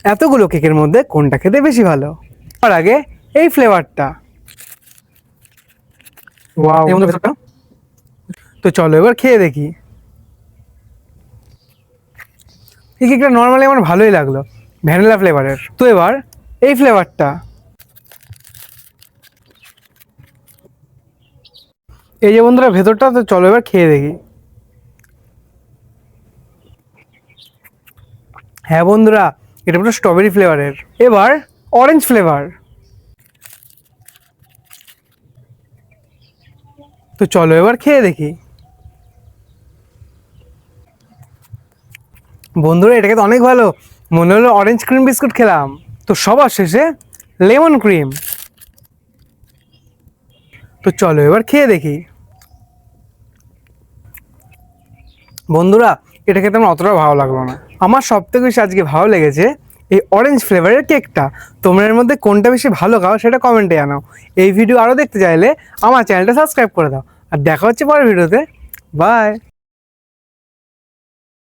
এতগুলো কেকের মধ্যে কোনটা খেতে বেশি ভালো? তার আগে এই ফ্লেভারটা, ওয়াও, এর মধ্যে ভেতরটা। তো চলো এবার খেয়ে দেখি। এই কেকটা নর্মালি আমার ভালোই লাগলো, ভ্যানিলা ফ্লেভারের। তো এবার এই ফ্লেভারটা, এই যে বন্ধুরা ভেতরটা। তো চলো এবার খেয়ে দেখি। হ্যাঁ বন্ধুরা, এটা পুরো স্ট্রবেরি ফ্লেভারের। এবার অরেঞ্জ ফ্লেভার। তো চলো এবার খেয়ে দেখি। বন্ধুরা এটাকে তো অনেক ভালো, মনে হলো অরেঞ্জ ক্রিম বিস্কুট খেলাম। তো সবার শেষে লেমন ক্রিম। তো চলো এবার খেয়ে দেখি। বন্ধুরা এটা খেতে আমার অতটা ভালো লাগলো না। আমার সব থেকে বেশি আজকে ভালো লেগেছে এই অরেঞ্জ ফ্লেভারের কেকটা। তোমরা এর মধ্যে কোনটা বেশি ভালো খাও সেটা কমেন্টে জানাও। এই ভিডিও আরও দেখতে চাইলে আমার চ্যানেলটা সাবস্ক্রাইব করে দাও। আর দেখা হচ্ছে পরের ভিডিওতে। বাই।